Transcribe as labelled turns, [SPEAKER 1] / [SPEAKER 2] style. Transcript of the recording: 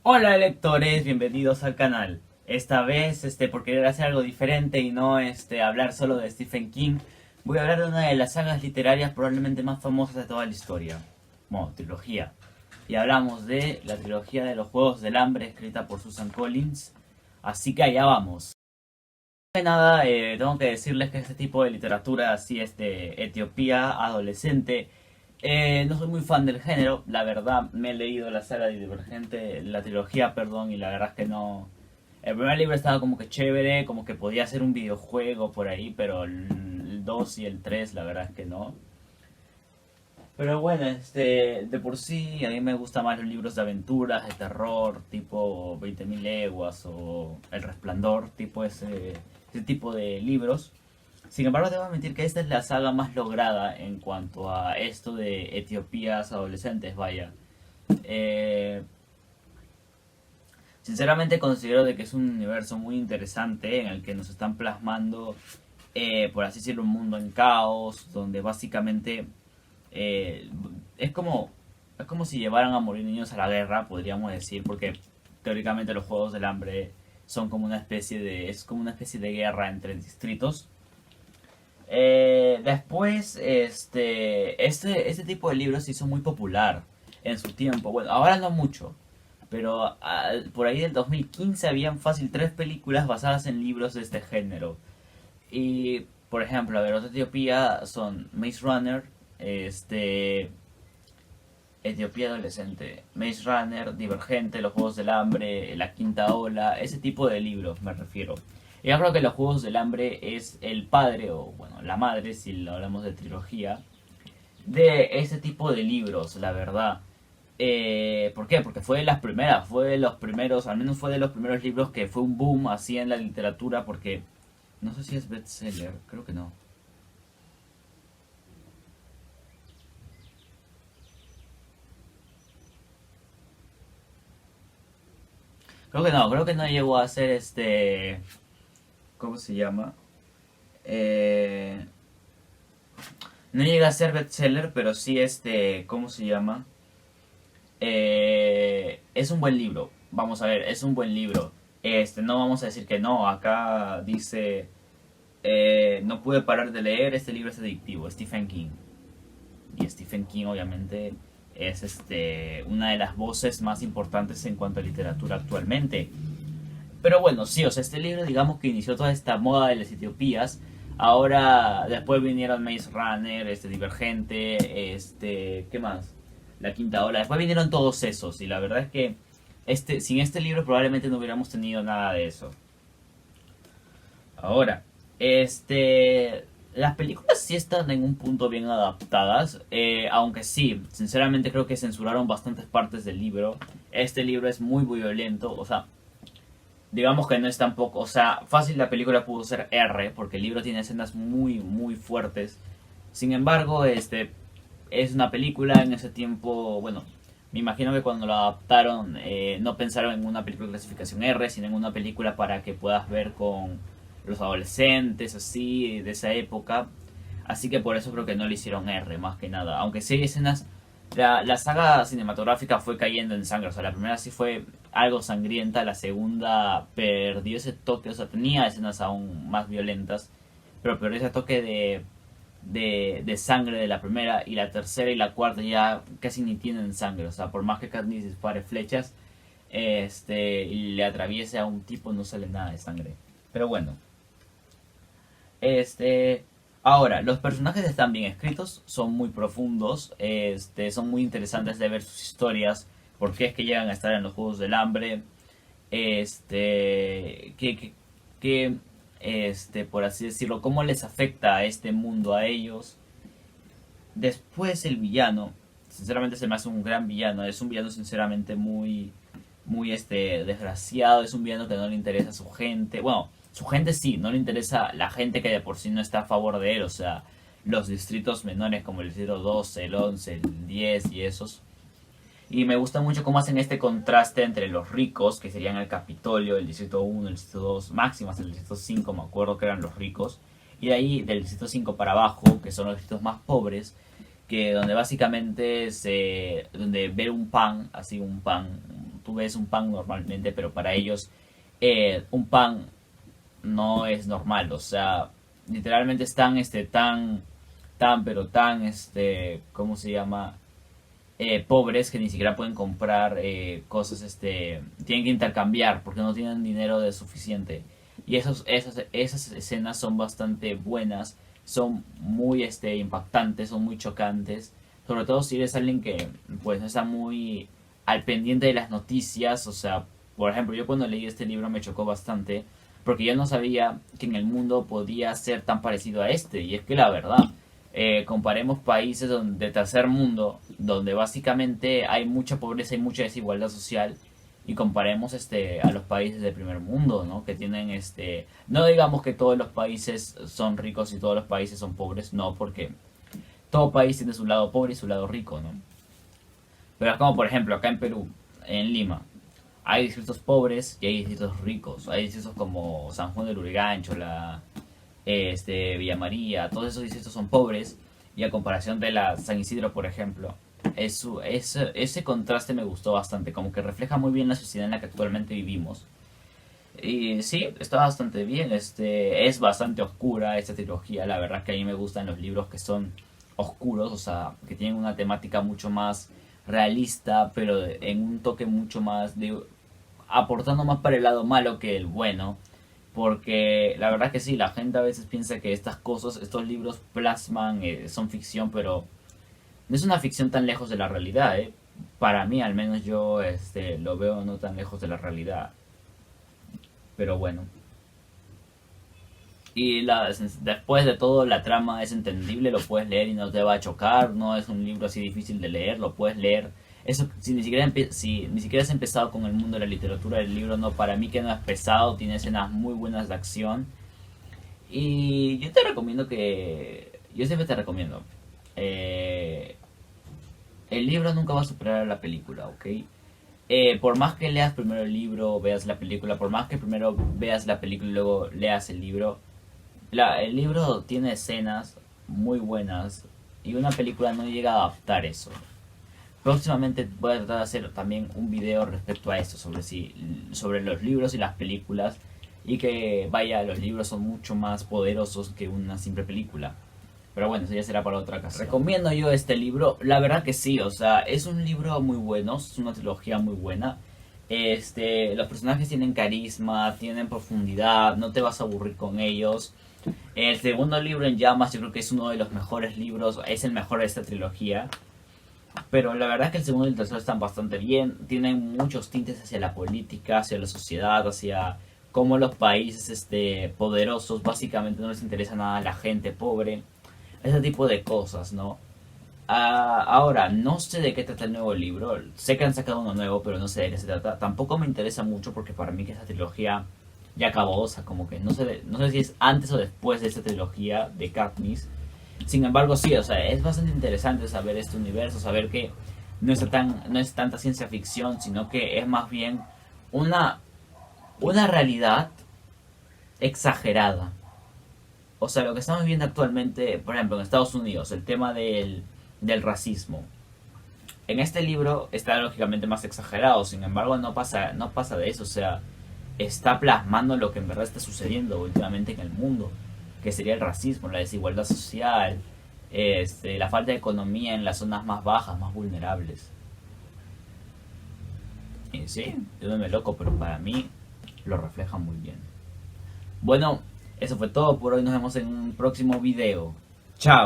[SPEAKER 1] Hola lectores, bienvenidos al canal. Esta vez, por querer hacer algo diferente y no hablar solo de Stephen King, voy a hablar de una de las sagas literarias probablemente más famosas de toda la historia. Bueno, trilogía. Y hablamos de la trilogía de los Juegos del Hambre escrita por Susan Collins. Así que allá vamos. De nada, tengo que decirles que este tipo de literatura así Etiopía adolescente, no soy muy fan del género. La verdad, me he leído la saga de Divergente, la trilogía, perdón, y la verdad es que no. El primer libro estaba como que chévere, como que podía ser un videojuego por ahí, pero el 2 y el 3 la verdad es que no. Pero bueno, de por sí a mí me gustan más los libros de aventuras, de terror, tipo 20.000 leguas o El Resplandor, tipo ese tipo de libros. Sin embargo, debo admitir que esta es la saga más lograda en cuanto a esto de Etiopías adolescentes, vaya. Eh, Sinceramente considero de que es un universo muy interesante en el que nos están plasmando, por así decirlo, un mundo en caos, donde básicamente eh, es como es como si llevaran a morir niños a la guerra, podríamos decir, porque teóricamente los Juegos del Hambre son como una especie de es como una especie de guerra entre distritos. Después, este tipo de libros se hizo muy popular en su tiempo. Bueno, ahora no mucho, pero por ahí del 2015 habían fácil tres películas basadas en libros de este género. Y, por ejemplo, a ver, los de Etiopía son Maze Runner, este, Etiopía adolescente, Maze Runner, Divergente, Los Juegos del Hambre, La Quinta Ola, ese tipo de libros me refiero. Y yo creo que Los Juegos del Hambre es el padre, o bueno, la madre, si lo hablamos de trilogía, de ese tipo de libros, la verdad. ¿Por qué? Porque fue de las primeras, fue de los primeros, al menos fue de los primeros libros que fue un boom así en la literatura, porque no sé si es bestseller, creo que no. Creo que no llegó a ser ¿cómo se llama? Eh, no llega a ser bestseller, pero sí ¿cómo se llama? Es un buen libro. Vamos a ver, es un buen libro. No vamos a decir que no. Acá dice, no pude parar de leer, este libro es adictivo. Stephen King. Y Stephen King obviamente es una de las voces más importantes en cuanto a literatura actualmente. Pero bueno, sí, o sea, este libro digamos que inició toda esta moda de las Etiopías. Ahora, después vinieron Maze Runner, Divergente, ¿qué más? La Quinta Ola. Después vinieron todos esos y la verdad es que sin este libro probablemente no hubiéramos tenido nada de eso. Ahora, las películas sí están en un punto bien adaptadas, aunque sí, sinceramente creo que censuraron bastantes partes del libro. Este libro es muy violento, o sea, digamos que no es tampoco, o sea, fácil la película pudo ser R, porque el libro tiene escenas muy, muy fuertes. Sin embargo, es una película en ese tiempo, bueno, me imagino que cuando lo adaptaron no pensaron en una película de clasificación R, sino en una película para que puedas ver con los adolescentes, así, de esa época. Así que por eso creo que no le hicieron R, más que nada. Aunque sí hay escenas. La saga cinematográfica fue cayendo en sangre. O sea, la primera sí fue algo sangrienta. La segunda perdió ese toque. O sea, tenía escenas aún más violentas. Pero perdió ese toque de sangre de la primera. Y la tercera y la cuarta ya casi ni tienen sangre. O sea, por más que Katniss dispare flechas y le atraviese a un tipo, no sale nada de sangre. Pero bueno, este, ahora, los personajes están bien escritos, son muy profundos, son muy interesantes de ver sus historias, por qué es que llegan a estar en los Juegos del Hambre, este, que, por así decirlo, cómo les afecta a este mundo a ellos. Después el villano, sinceramente se me hace un gran villano, es un villano sinceramente muy, muy desgraciado, es un villano que no le interesa a su gente, bueno, su gente sí, no le interesa la gente que de por sí no está a favor de él, o sea, los distritos menores como el distrito 12, el 11, el 10 y esos. Y me gusta mucho cómo hacen este contraste entre los ricos, que serían el Capitolio, el distrito 1, el distrito 2, máximas el distrito 5, me acuerdo que eran los ricos, y de ahí del distrito 5 para abajo, que son los distritos más pobres, que donde básicamente donde ver un pan, así un pan tú ves un pan normalmente, pero para ellos un pan no es normal, o sea, literalmente están pero tan ¿cómo se llama? Pobres que ni siquiera pueden comprar cosas, tienen que intercambiar porque no tienen dinero de suficiente. Y esas escenas son bastante buenas, son muy impactantes, son muy chocantes, sobre todo si eres alguien que pues no está muy al pendiente de las noticias. O sea, por ejemplo, yo cuando leí este libro me chocó bastante porque yo no sabía que en el mundo podía ser tan parecido a este. Y es que la verdad, comparemos países de tercer mundo, donde básicamente hay mucha pobreza y mucha desigualdad social, y comparemos a los países de primer mundo, ¿no? Que tienen no digamos que todos los países son ricos y todos los países son pobres, no, porque todo país tiene su lado pobre y su lado rico, ¿no? Pero es como por ejemplo acá en Perú, en Lima, hay distritos pobres y hay distritos ricos. Hay distritos como San Juan del Urigancho, Villa María, todos esos distritos son pobres, y a comparación de la San Isidro, por ejemplo, ese contraste me gustó bastante, como que refleja muy bien la sociedad en la que actualmente vivimos. Y sí, está bastante bien, es bastante oscura esta trilogía. La verdad que a mí me gustan los libros que son oscuros, o sea, que tienen una temática mucho más realista, pero en un toque mucho más aportando más para el lado malo que el bueno. Porque la verdad que sí, la gente a veces piensa que estas cosas, estos libros plasman, son ficción, pero no es una ficción tan lejos de la realidad, ¿eh? Para mí, al menos yo lo veo no tan lejos de la realidad. Pero bueno. Y después de todo, la trama es entendible, lo puedes leer y no te va a chocar. No es un libro así difícil de leer, lo puedes leer. Eso, si ni siquiera has empezado con el mundo de la literatura, del libro no, para mí que no es pesado, tiene escenas muy buenas de acción. Y yo siempre te recomiendo. eh, el libro nunca va a superar a la película, ¿ok? Por más que leas primero el libro, veas la película, por más que primero veas la película y luego leas el libro, el libro tiene escenas muy buenas y una película no llega a adaptar eso. Próximamente voy a tratar de hacer también un video respecto a esto, sobre los libros y las películas, y que vaya, los libros son mucho más poderosos que una simple película. Pero bueno, eso ya será para otra ocasión. ¿Recomiendo yo este libro? La verdad que sí, o sea, es un libro muy bueno, es una trilogía muy buena. Los personajes tienen carisma, tienen profundidad, no te vas a aburrir con ellos. El segundo libro, En Llamas, yo creo que es uno de los mejores libros, es el mejor de esta trilogía. Pero la verdad es que el segundo y el tercero están bastante bien, tienen muchos tintes hacia la política, hacia la sociedad, hacia cómo los países poderosos básicamente no les interesa nada a la gente pobre, ese tipo de cosas, ¿no? Ahora, no sé de qué trata el nuevo libro, sé que han sacado uno nuevo, pero no sé de qué se trata. Tampoco me interesa mucho porque para mí que esta trilogía ya acabó, o sea, como que no sé si es antes o después de esta trilogía de Katniss. Sin embargo, sí, o sea, es bastante interesante saber este universo, saber que no es tanta ciencia ficción, sino que es más bien una, una realidad exagerada. O sea, lo que estamos viendo actualmente, por ejemplo, en Estados Unidos, el tema del racismo. En este libro está lógicamente más exagerado, sin embargo no pasa de eso, o sea, está plasmando lo que en verdad está sucediendo últimamente en el mundo, que sería el racismo, la desigualdad social, la falta de economía en las zonas más bajas, más vulnerables. Y sí, yo me loco, pero para mí lo refleja muy bien. Bueno, eso fue todo por hoy, nos vemos en un próximo video. Chao.